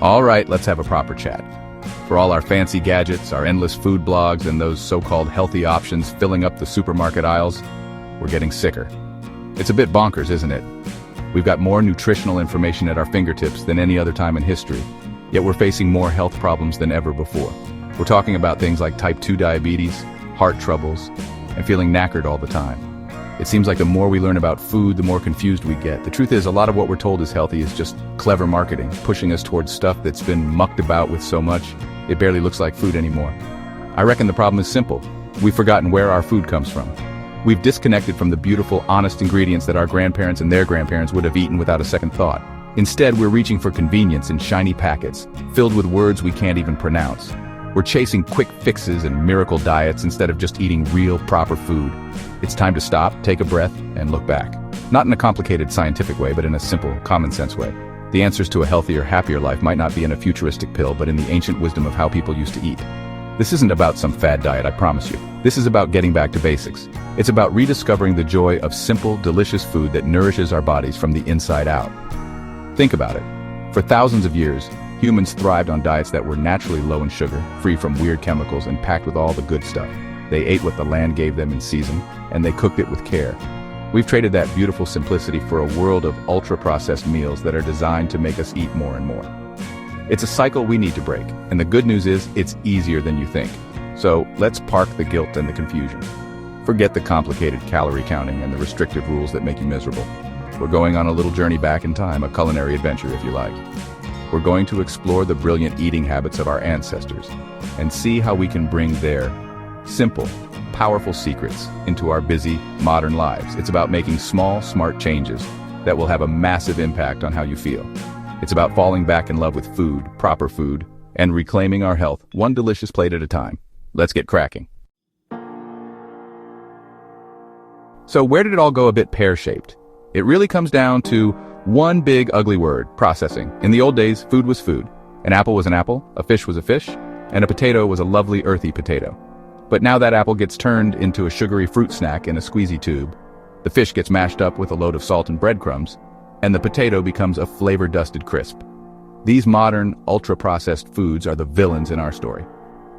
All right, let's have a proper chat. For all our fancy gadgets, our endless food blogs, and those so-called healthy options filling up the supermarket aisles, we're getting sicker. It's a bit bonkers, isn't it? We've got more nutritional information at our fingertips than any other time in history, yet we're facing more health problems than ever before. We're talking about things like type 2 diabetes, heart troubles, and feeling knackered all the time. It seems like the more we learn about food, the more confused we get. The truth is, a lot of what we're told is healthy is just clever marketing, pushing us towards stuff that's been mucked about with so much, it barely looks like food anymore. I reckon the problem is simple. We've forgotten where our food comes from. We've disconnected from the beautiful, honest ingredients that our grandparents and their grandparents would have eaten without a second thought. Instead, we're reaching for convenience in shiny packets, filled with words we can't even pronounce. We're chasing quick fixes and miracle diets instead of just eating real, proper food. It's time to stop, take a breath, and look back. Not in a complicated scientific way, but in a simple, common-sense way. The answers to a healthier, happier life might not be in a futuristic pill, but in the ancient wisdom of how people used to eat. This isn't about some fad diet, I promise you. This is about getting back to basics. It's about rediscovering the joy of simple, delicious food that nourishes our bodies from the inside out. Think about it. For thousands of years, humans thrived on diets that were naturally low in sugar, free from weird chemicals, and packed with all the good stuff. They ate what the land gave them in season, and they cooked it with care. We've traded that beautiful simplicity for a world of ultra-processed meals that are designed to make us eat more and more. It's a cycle we need to break, and the good news is it's easier than you think. So let's park the guilt and the confusion. Forget the complicated calorie counting and the restrictive rules that make you miserable. We're going on a little journey back in time, a culinary adventure if you like. We're going to explore the brilliant eating habits of our ancestors and see how we can bring their simple, powerful secrets into our busy, modern lives. It's about making small, smart changes that will have a massive impact on how you feel. It's about falling back in love with food, proper food, and reclaiming our health, one delicious plate at a time. Let's get cracking. So where did it all go a bit pear-shaped? It really comes down to one big ugly word: processing. In the old days, food was food. An apple was an apple, a fish was a fish, and a potato was a lovely earthy potato. But now that apple gets turned into a sugary fruit snack in a squeezy tube, the fish gets mashed up with a load of salt and breadcrumbs, and the potato becomes a flavor-dusted crisp. These modern, ultra-processed foods are the villains in our story.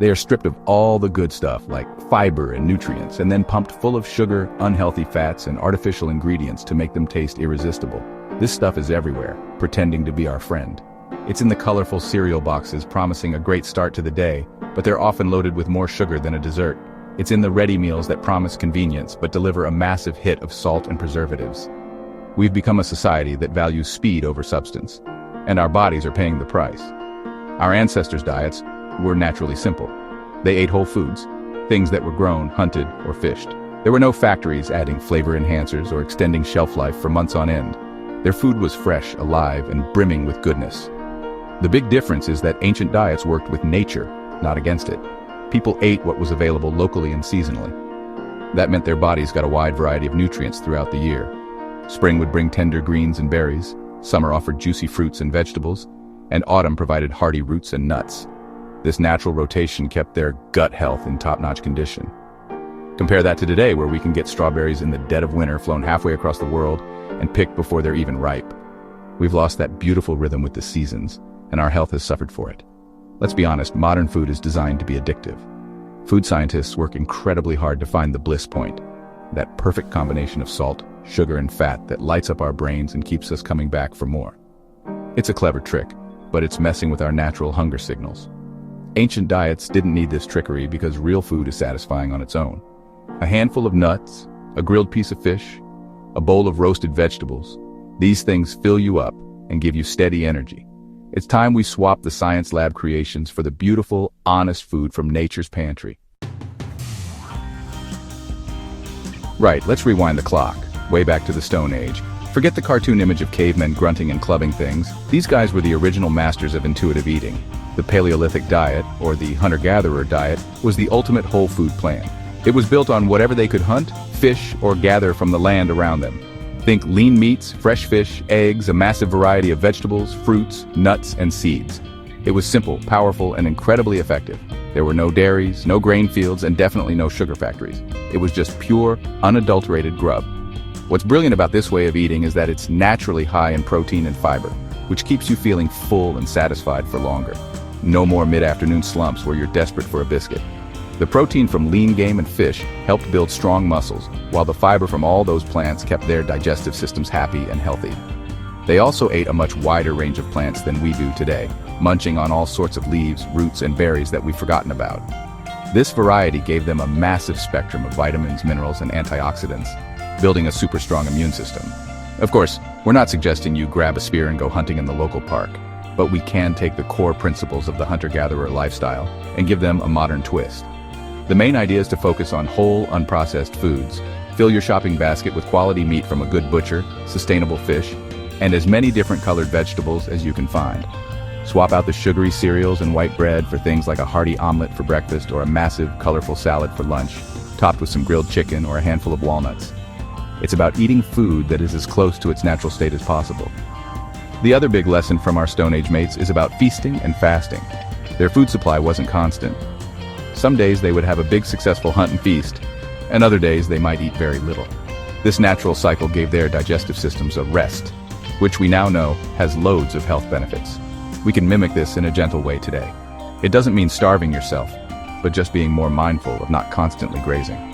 They are stripped of all the good stuff like fiber and nutrients, and then pumped full of sugar, unhealthy fats, and artificial ingredients to make them taste irresistible. This stuff is everywhere, pretending to be our friend. It's in the colorful cereal boxes promising a great start to the day, but they're often loaded with more sugar than a dessert. It's in the ready meals that promise convenience but deliver a massive hit of salt and preservatives. We've become a society that values speed over substance, and our bodies are paying the price. Our ancestors' diets were naturally simple. They ate whole foods, things that were grown, hunted, or fished. There were no factories adding flavor enhancers or extending shelf life for months on end. Their food was fresh, alive, and brimming with goodness. The big difference is that ancient diets worked with nature, not against it. People ate what was available locally and seasonally. That meant their bodies got a wide variety of nutrients throughout the year. Spring would bring tender greens and berries, summer offered juicy fruits and vegetables, and autumn provided hearty roots and nuts. This natural rotation kept their gut health in top-notch condition. Compare that to today, where we can get strawberries in the dead of winter flown halfway across the world and picked before they're even ripe. We've lost that beautiful rhythm with the seasons, and our health has suffered for it. Let's be honest, modern food is designed to be addictive. Food scientists work incredibly hard to find the bliss point, that perfect combination of salt, sugar, and fat that lights up our brains and keeps us coming back for more. It's a clever trick, but it's messing with our natural hunger signals. Ancient diets didn't need this trickery because real food is satisfying on its own. A handful of nuts, a grilled piece of fish, a bowl of roasted vegetables. These things fill you up and give you steady energy. It's time we swap the science lab creations for the beautiful, honest food from nature's pantry. Right, let's rewind the clock, way back to the Stone Age. Forget the cartoon image of cavemen grunting and clubbing things. These guys were the original masters of intuitive eating. The Paleolithic diet, or the hunter-gatherer diet, was the ultimate whole food plan. It was built on whatever they could hunt, fish, or gather from the land around them. Think lean meats, fresh fish, eggs, a massive variety of vegetables, fruits, nuts, and seeds. It was simple, powerful, and incredibly effective. There were no dairies, no grain fields, and definitely no sugar factories. It was just pure, unadulterated grub. What's brilliant about this way of eating is that it's naturally high in protein and fiber. which keeps you feeling full and satisfied for longer. No more mid-afternoon slumps where you're desperate for a biscuit. The protein from lean game and fish helped build strong muscles, while the fiber from all those plants kept their digestive systems happy and healthy. They also ate a much wider range of plants than we do today, munching on all sorts of leaves, roots, and berries that we've forgotten about. This variety gave them a massive spectrum of vitamins, minerals, and antioxidants, building a super strong immune system. Of course, we're not suggesting you grab a spear and go hunting in the local park, but we can take the core principles of the hunter-gatherer lifestyle and give them a modern twist. The main idea is to focus on whole, unprocessed foods. Fill your shopping basket with quality meat from a good butcher, sustainable fish, and as many different colored vegetables as you can find. Swap out the sugary cereals and white bread for things like a hearty omelet for breakfast or a massive, colorful salad for lunch, topped with some grilled chicken or a handful of walnuts. It's about eating food that is as close to its natural state as possible. The other big lesson from our Stone Age mates is about feasting and fasting. Their food supply wasn't constant. Some days they would have a big successful hunt and feast, and other days they might eat very little. This natural cycle gave their digestive systems a rest, which we now know has loads of health benefits. We can mimic this in a gentle way today. It doesn't mean starving yourself, but just being more mindful of not constantly grazing.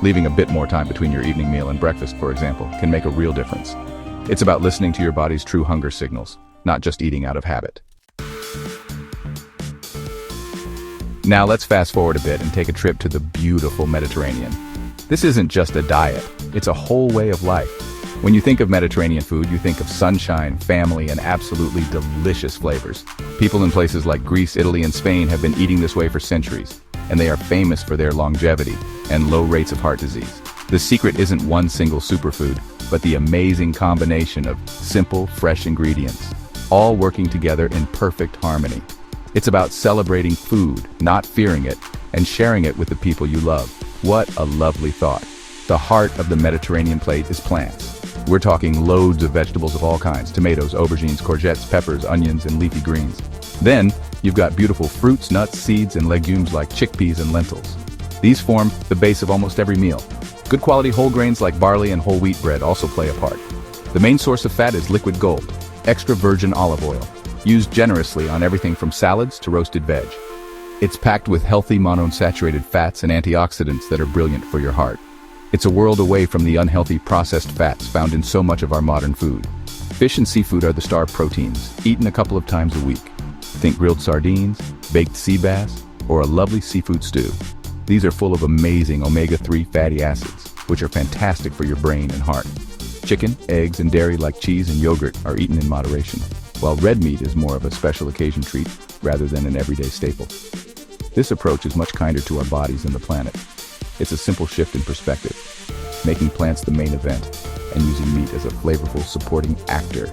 Leaving a bit more time between your evening meal and breakfast, for example, can make a real difference. It's about listening to your body's true hunger signals, not just eating out of habit. Now let's fast forward a bit and take a trip to the beautiful Mediterranean. This isn't just a diet, it's a whole way of life. When you think of Mediterranean food, you think of sunshine, family, and absolutely delicious flavors. People in places like Greece, Italy, and Spain have been eating this way for centuries, and they are famous for their longevity and low rates of heart disease. The secret isn't one single superfood, but the amazing combination of simple, fresh ingredients, all working together in perfect harmony. It's about celebrating food, not fearing it, and sharing it with the people you love. What a lovely thought. The heart of the Mediterranean plate is plants. We're talking loads of vegetables of all kinds: tomatoes, aubergines, courgettes, peppers, onions, and leafy greens. Then, you've got beautiful fruits, nuts, seeds, and legumes like chickpeas and lentils. These form the base of almost every meal. Good quality whole grains like barley and whole wheat bread also play a part. The main source of fat is liquid gold, extra virgin olive oil, used generously on everything from salads to roasted veg. It's packed with healthy monounsaturated fats and antioxidants that are brilliant for your heart. It's a world away from the unhealthy processed fats found in so much of our modern food. Fish and seafood are the star proteins, eaten a couple of times a week. Think grilled sardines, baked sea bass, or a lovely seafood stew. These are full of amazing omega-3 fatty acids, which are fantastic for your brain and heart. Chicken, eggs, and dairy like cheese and yogurt are eaten in moderation, while red meat is more of a special occasion treat rather than an everyday staple. This approach is much kinder to our bodies and the planet. It's a simple shift in perspective, making plants the main event and using meat as a flavorful supporting actor.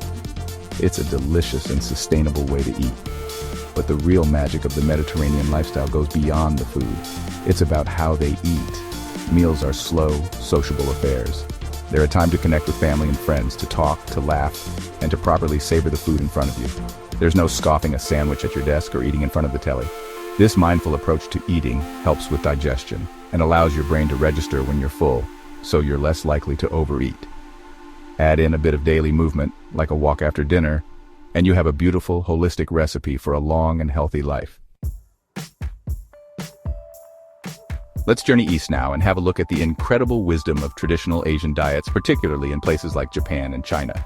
It's a delicious and sustainable way to eat. But the real magic of the Mediterranean lifestyle goes beyond the food. It's about how they eat. Meals are slow, sociable affairs. They're a time to connect with family and friends, to talk, to laugh, and to properly savor the food in front of you. There's no scoffing a sandwich at your desk or eating in front of the telly. This mindful approach to eating helps with digestion and allows your brain to register when you're full, so you're less likely to overeat. Add in a bit of daily movement, like a walk after dinner, and you have a beautiful, holistic recipe for a long and healthy life. Let's journey east now and have a look at the incredible wisdom of traditional Asian diets, particularly in places like Japan and China.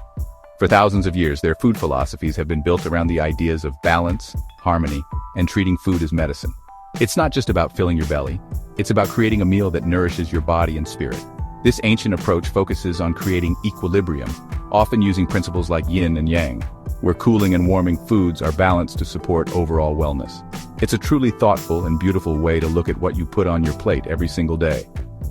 For thousands of years, their food philosophies have been built around the ideas of balance, harmony, and treating food as medicine. It's not just about filling your belly, it's about creating a meal that nourishes your body and spirit. This ancient approach focuses on creating equilibrium, often using principles like yin and yang, where cooling and warming foods are balanced to support overall wellness. It's a truly thoughtful and beautiful way to look at what you put on your plate every single day.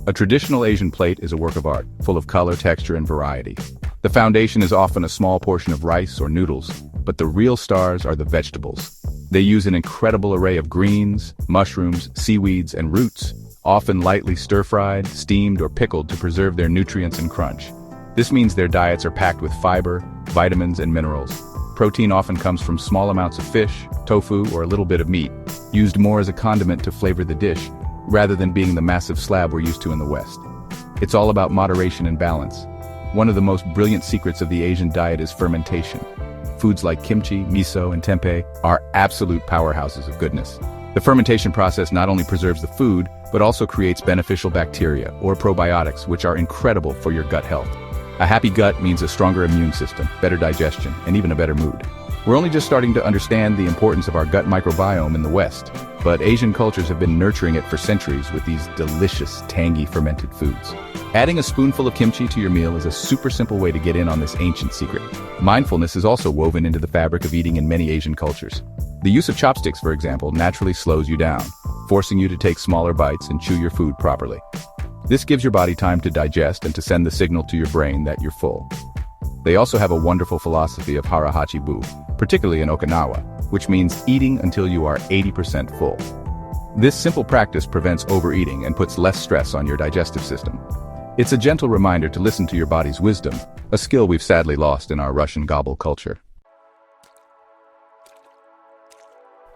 A traditional Asian plate is a work of art, full of color, texture, and variety. The foundation is often a small portion of rice or noodles, but the real stars are the vegetables. They use an incredible array of greens, mushrooms, seaweeds, and roots, often lightly stir-fried, steamed, or pickled to preserve their nutrients and crunch. This means their diets are packed with fiber, vitamins, and minerals. Protein often comes from small amounts of fish, tofu, or a little bit of meat, used more as a condiment to flavor the dish, rather than being the massive slab we're used to in the West. It's all about moderation and balance. One of the most brilliant secrets of the Asian diet is fermentation. Foods like kimchi, miso, and tempeh are absolute powerhouses of goodness. The fermentation process not only preserves the food, but also creates beneficial bacteria, or probiotics, which are incredible for your gut health. A happy gut means a stronger immune system, better digestion, and even a better mood. We're only just starting to understand the importance of our gut microbiome in the West, but Asian cultures have been nurturing it for centuries with these delicious, tangy fermented foods. Adding a spoonful of kimchi to your meal is a super simple way to get in on this ancient secret. Mindfulness is also woven into the fabric of eating in many Asian cultures. The use of chopsticks, for example, naturally slows you down, forcing you to take smaller bites and chew your food properly. This gives your body time to digest and to send the signal to your brain that you're full. They also have a wonderful philosophy of hara-hachi-bu, particularly in Okinawa, which means eating until you are 80% full. This simple practice prevents overeating and puts less stress on your digestive system. It's a gentle reminder to listen to your body's wisdom, a skill we've sadly lost in our Russian gobble culture.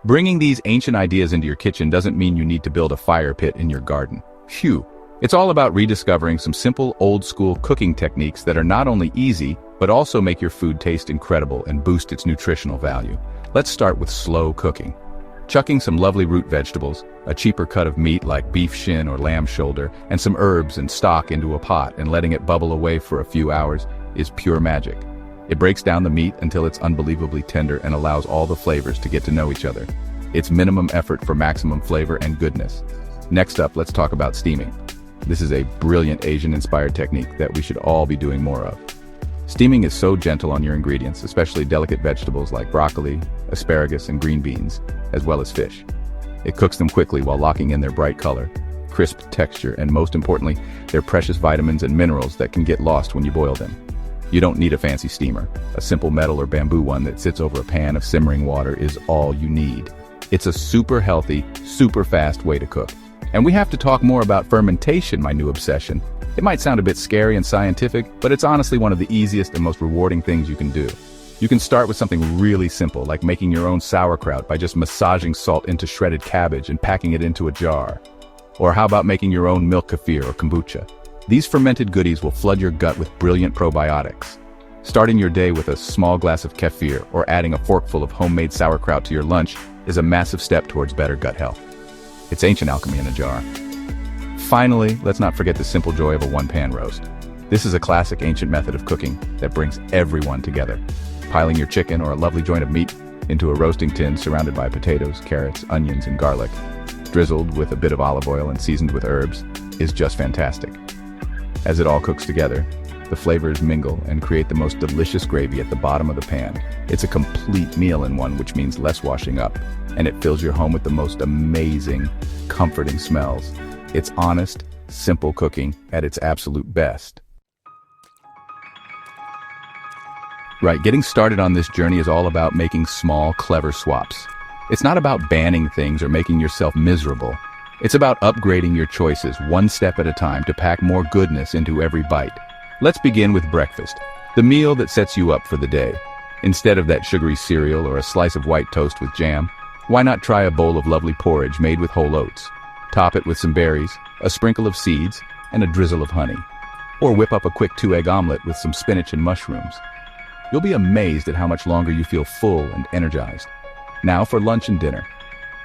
Bringing these ancient ideas into your kitchen doesn't mean you need to build a fire pit in your garden. Phew! It's all about rediscovering some simple, old-school cooking techniques that are not only easy, but also make your food taste incredible and boost its nutritional value. Let's start with slow cooking. Chucking some lovely root vegetables, a cheaper cut of meat like beef shin or lamb shoulder, and some herbs and stock into a pot and letting it bubble away for a few hours is pure magic. It breaks down the meat until it's unbelievably tender and allows all the flavors to get to know each other. It's minimum effort for maximum flavor and goodness. Next up, let's talk about steaming. This is a brilliant Asian-inspired technique that we should all be doing more of. Steaming is so gentle on your ingredients, especially delicate vegetables like broccoli, asparagus, and green beans, as well as fish. It cooks them quickly while locking in their bright color, crisp texture, and most importantly, their precious vitamins and minerals that can get lost when you boil them. You don't need a fancy steamer. A simple metal or bamboo one that sits over a pan of simmering water is all you need. It's a super healthy, super fast way to cook. And we have to talk more about fermentation, my new obsession. It might sound a bit scary and scientific, but it's honestly one of the easiest and most rewarding things you can do. You can start with something really simple, like making your own sauerkraut by just massaging salt into shredded cabbage and packing it into a jar. Or how about making your own milk kefir or kombucha? These fermented goodies will flood your gut with brilliant probiotics. Starting your day with a small glass of kefir or adding a forkful of homemade sauerkraut to your lunch is a massive step towards better gut health. It's ancient alchemy in a jar. Finally, let's not forget the simple joy of a one-pan roast. This is a classic ancient method of cooking that brings everyone together. Piling your chicken or a lovely joint of meat into a roasting tin surrounded by potatoes, carrots, onions, and garlic, drizzled with a bit of olive oil and seasoned with herbs, is just fantastic. As it all cooks together, the flavors mingle and create the most delicious gravy at the bottom of the pan. It's a complete meal in one, which means less washing up, and it fills your home with the most amazing, comforting smells. It's honest, simple cooking at its absolute best. Right, getting started on this journey is all about making small, clever swaps. It's not about banning things or making yourself miserable. It's about upgrading your choices one step at a time to pack more goodness into every bite. Let's begin with breakfast, the meal that sets you up for the day. Instead of that sugary cereal or a slice of white toast with jam, why not try a bowl of lovely porridge made with whole oats? Top it with some berries, a sprinkle of seeds, and a drizzle of honey. Or whip up a quick 2-egg omelet with some spinach and mushrooms. You'll be amazed at how much longer you feel full and energized. Now for lunch and dinner.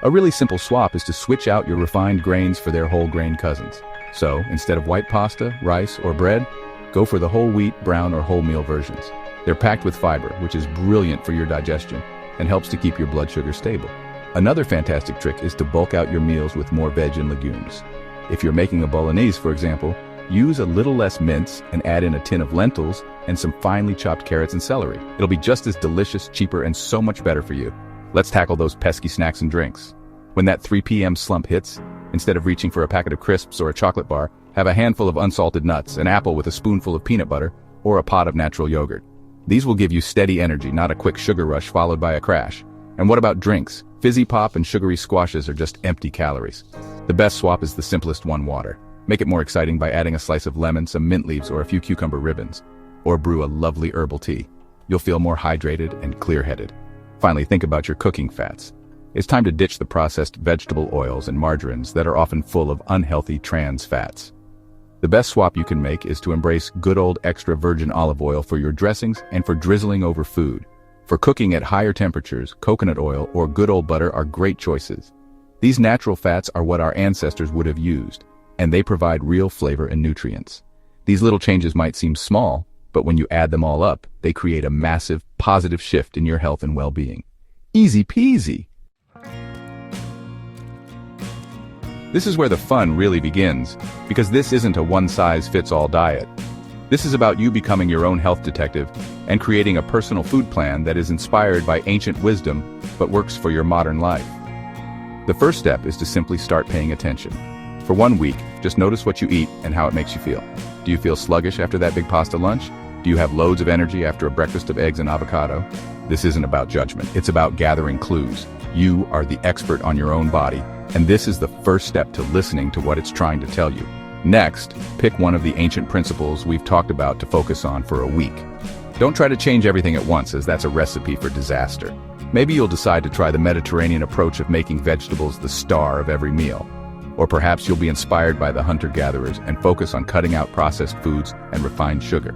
A really simple swap is to switch out your refined grains for their whole grain cousins. So, instead of white pasta, rice, or bread, go for the whole wheat, brown, or wholemeal versions. They're packed with fiber, which is brilliant for your digestion and helps to keep your blood sugar stable. Another fantastic trick is to bulk out your meals with more veg and legumes. If you're making a bolognese, for example, use a little less mince and add in a tin of lentils and some finely chopped carrots and celery. It'll be just as delicious, cheaper, and so much better for you. Let's tackle those pesky snacks and drinks. When that 3 p.m. slump hits, instead of reaching for a packet of crisps or a chocolate bar, have a handful of unsalted nuts, an apple with a spoonful of peanut butter, or a pot of natural yogurt. These will give you steady energy, not a quick sugar rush followed by a crash. And what about drinks? Fizzy pop and sugary squashes are just empty calories. The best swap is the simplest one, water. Make it more exciting by adding a slice of lemon, some mint leaves, or a few cucumber ribbons. Or brew a lovely herbal tea. You'll feel more hydrated and clear-headed. Finally, think about your cooking fats. It's time to ditch the processed vegetable oils and margarines that are often full of unhealthy trans fats. The best swap you can make is to embrace good old extra virgin olive oil for your dressings and for drizzling over food. For cooking at higher temperatures, coconut oil or good old butter are great choices. These natural fats are what our ancestors would have used, and they provide real flavor and nutrients. These little changes might seem small, but when you add them all up, they create a massive, positive shift in your health and well-being. Easy peasy! This is where the fun really begins, because this isn't a one-size-fits-all diet. This is about you becoming your own health detective and creating a personal food plan that is inspired by ancient wisdom but works for your modern life. The first step is to simply start paying attention. For 1 week, just notice what you eat and how it makes you feel. Do you feel sluggish after that big pasta lunch? Do you have loads of energy after a breakfast of eggs and avocado? This isn't about judgment, it's about gathering clues. You are the expert on your own body, and this is the first step to listening to what it's trying to tell you. Next, pick one of the ancient principles we've talked about to focus on for a week. Don't try to change everything at once, as that's a recipe for disaster. Maybe you'll decide to try the Mediterranean approach of making vegetables the star of every meal. Or perhaps you'll be inspired by the hunter-gatherers and focus on cutting out processed foods and refined sugar.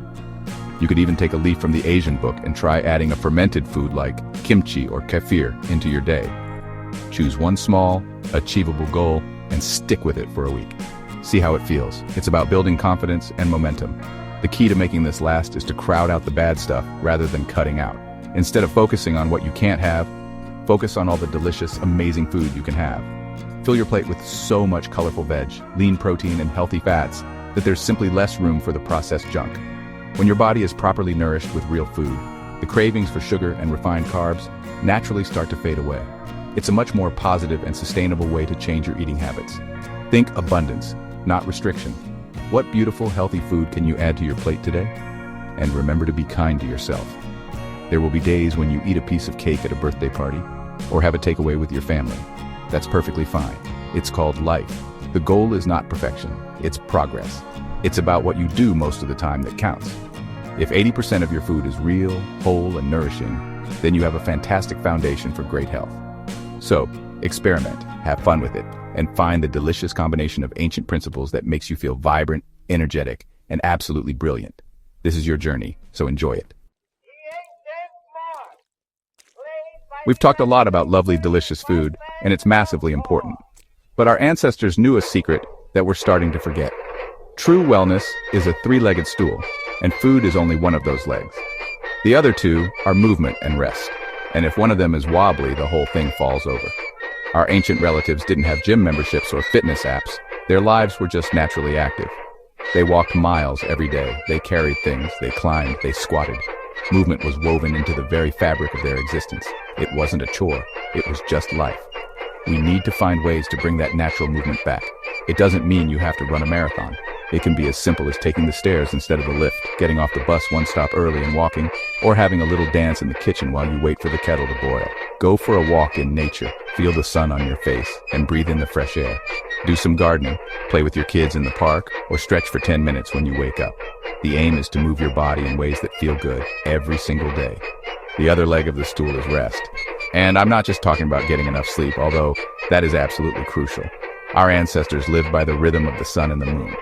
You could even take a leaf from the Asian book and try adding a fermented food like kimchi or kefir into your day. Choose one small, achievable goal and stick with it for a week. See how it feels. It's about building confidence and momentum. The key to making this last is to crowd out the bad stuff rather than cutting out. Instead of focusing on what you can't have, focus on all the delicious, amazing food you can have. Fill your plate with so much colorful veg, lean protein, and healthy fats that there's simply less room for the processed junk. When your body is properly nourished with real food, the cravings for sugar and refined carbs naturally start to fade away. It's a much more positive and sustainable way to change your eating habits. Think abundance, not restriction. What beautiful, healthy food can you add to your plate today? And remember to be kind to yourself. There will be days when you eat a piece of cake at a birthday party, or have a takeaway with your family. That's perfectly fine. It's called life. The goal is not perfection, it's progress. It's about what you do most of the time that counts. If 80% of your food is real, whole, and nourishing, then you have a fantastic foundation for great health. So, experiment, have fun with it, and find the delicious combination of ancient principles that makes you feel vibrant, energetic, and absolutely brilliant. This is your journey, so enjoy it. We've talked a lot about lovely, delicious food, and it's massively important. But our ancestors knew a secret that we're starting to forget. True wellness is a three-legged stool, and food is only one of those legs. The other two are movement and rest, and if one of them is wobbly, the whole thing falls over. Our ancient relatives didn't have gym memberships or fitness apps. Their lives were just naturally active. They walked miles every day. They carried things. They climbed. They squatted. Movement was woven into the very fabric of their existence. It wasn't a chore. It was just life. We need to find ways to bring that natural movement back. It doesn't mean you have to run a marathon. It can be as simple as taking the stairs instead of the lift, getting off the bus one stop early and walking, or having a little dance in the kitchen while you wait for the kettle to boil. Go for a walk in nature, feel the sun on your face, and breathe in the fresh air. Do some gardening, play with your kids in the park, or stretch for 10 minutes when you wake up. The aim is to move your body in ways that feel good every single day. The other leg of the stool is rest. And I'm not just talking about getting enough sleep, although that is absolutely crucial. Our ancestors lived by the rhythm of the sun and the moon.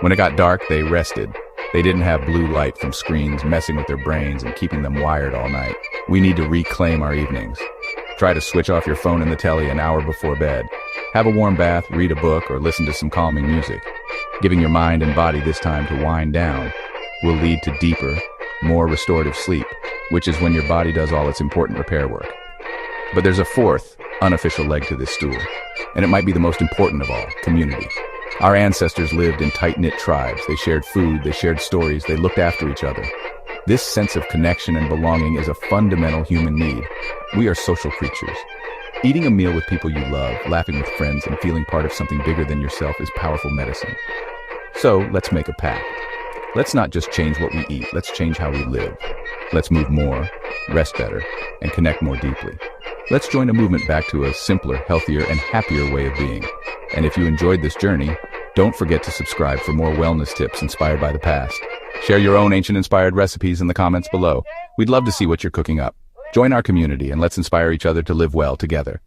When it got dark, they rested. They didn't have blue light from screens messing with their brains and keeping them wired all night. We need to reclaim our evenings. Try to switch off your phone and the telly an hour before bed. Have a warm bath, read a book, or listen to some calming music. Giving your mind and body this time to wind down will lead to deeper, more restorative sleep, which is when your body does all its important repair work. But there's a fourth, unofficial leg to this stool, and it might be the most important of all: community. Our ancestors lived in tight-knit tribes. They shared food, they shared stories, they looked after each other. This sense of connection and belonging is a fundamental human need. We are social creatures. Eating a meal with people you love, laughing with friends, and feeling part of something bigger than yourself is powerful medicine. So, let's make a pact. Let's not just change what we eat, let's change how we live. Let's move more, rest better, and connect more deeply. Let's join a movement back to a simpler, healthier, and happier way of being. And if you enjoyed this journey, don't forget to subscribe for more wellness tips inspired by the past. Share your own ancient-inspired recipes in the comments below. We'd love to see what you're cooking up. Join our community and let's inspire each other to live well together.